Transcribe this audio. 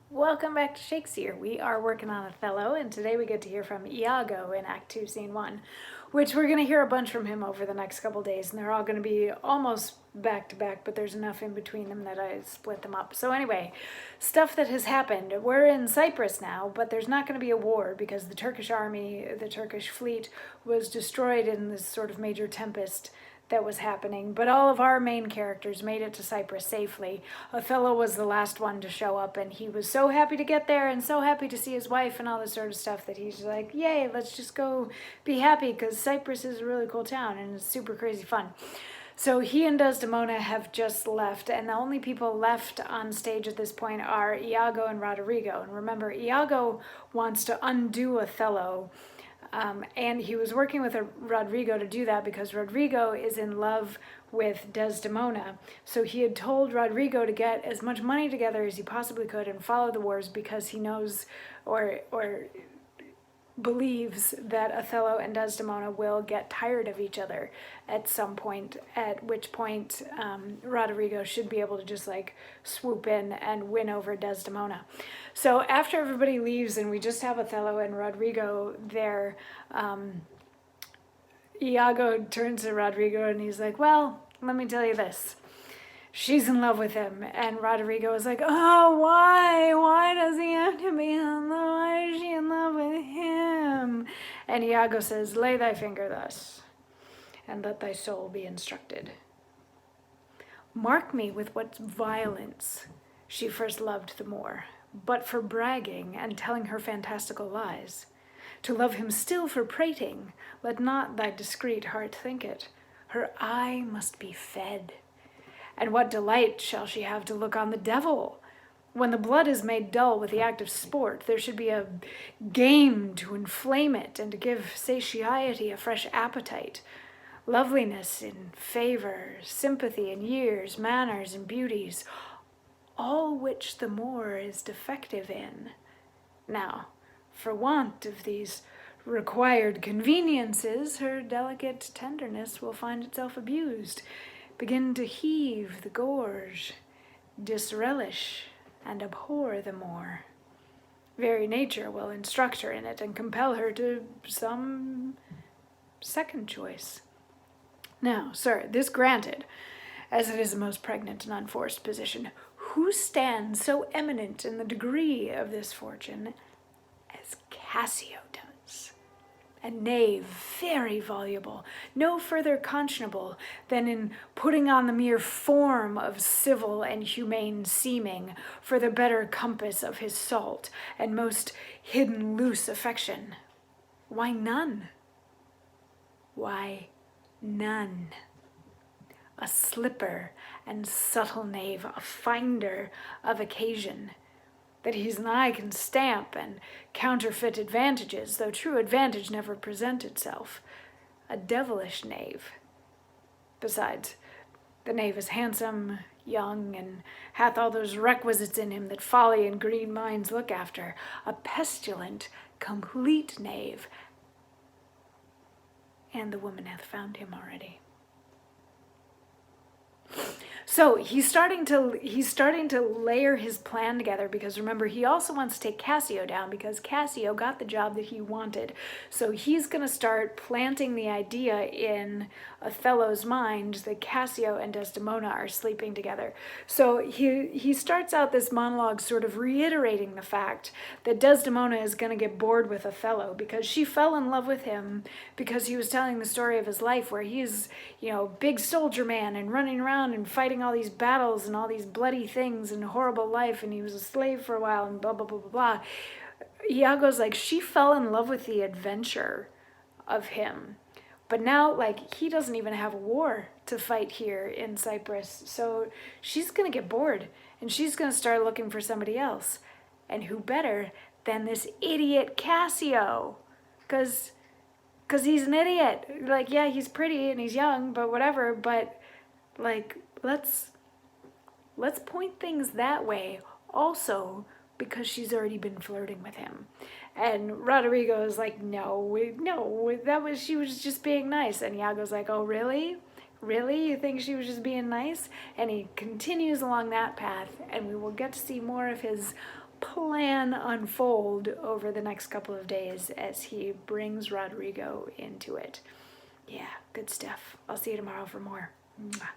Welcome back to Shakesyear. We are working on Othello, and today we get to hear from Iago in Act 2, Scene 1, which we're going to hear a bunch from him over the next couple days, and they're all going to be almost back to back, but there's enough in between them that I split them up. So anyway, stuff that has happened. We're in Cyprus now, but there's not going to be a war because the Turkish army, the Turkish fleet, was destroyed in this sort of major tempest that was happening, but all of our main characters made it to Cyprus safely. Othello was the last one to show up, and he was so happy to get there and so happy to see his wife and all this sort of stuff that he's like, yay, let's just go be happy because Cyprus is a really cool town and it's super crazy fun. So he and Desdemona have just left, and the only people left on stage at this point are Iago and Roderigo. And remember, Iago wants to undo Othello, and he was working with Rodrigo to do that because Rodrigo is in love with Desdemona. So he had told Rodrigo to get as much money together as he possibly could and follow the wars because he knows or believes that Othello and Desdemona will get tired of each other at some point, at which point Roderigo should be able to just like swoop in and win over Desdemona. So after everybody leaves and we just have Othello and Rodrigo there, Iago turns to Rodrigo and he's like, well, let me tell you this. She's in love with him. And Roderigo is like, oh, why? Why does he have to be in love? Why is she in love with him? And Iago says, lay thy finger thus, and let thy soul be instructed. Mark me with what violence she first loved the more, but for bragging and telling her fantastical lies. To love him still for prating, let not thy discreet heart think it. Her eye must be fed. And what delight shall she have to look on the devil? When the blood is made dull with the act of sport, there should be a game to inflame it and to give satiety a fresh appetite. Loveliness in favor, sympathy in years, manners and beauties, all which the more is defective in. Now, for want of these required conveniences, her delicate tenderness will find itself abused, begin to heave the gorge, disrelish, and abhor the more. Very nature will instruct her in it and compel her to some second choice. Now, sir, this granted, as it is a most pregnant and unforced position, who stands so eminent in the degree of this fortune as Cassio does? A knave very voluble, no further conscionable than in putting on the mere form of civil and humane seeming for the better compass of his salt and most hidden loose affection. Why none? Why none? A slipper and subtle knave, a finder of occasion, that he's an eye can stamp and counterfeit advantages, though true advantage never present itself. A devilish knave. Besides, the knave is handsome, young, and hath all those requisites in him that folly and greed minds look after. A pestilent, complete knave. And the woman hath found him already. So he's starting to layer his plan together because remember, he also wants to take Cassio down because Cassio got the job that he wanted. So he's going to start planting the idea in Othello's mind that Cassio and Desdemona are sleeping together. So he starts out this monologue sort of reiterating the fact that Desdemona is going to get bored with Othello because she fell in love with him because he was telling the story of his life where he's, big soldier man and running around and fighting all these battles and all these bloody things and horrible life, and he was a slave for a while and blah, blah, blah, blah, blah. Iago's like, she fell in love with the adventure of him. But now, he doesn't even have a war to fight here in Cyprus. So she's going to get bored, and she's going to start looking for somebody else. And who better than this idiot Cassio? Because he's an idiot. Yeah, he's pretty and he's young, but whatever. But, let's point things that way also because she's already been flirting with him. And Roderigo is like, no, she was just being nice. And Iago's like, oh, really? Really? You think she was just being nice? And he continues along that path, and we will get to see more of his plan unfold over the next couple of days as he brings Rodrigo into it. Yeah, good stuff. I'll see you tomorrow for more. Mwah.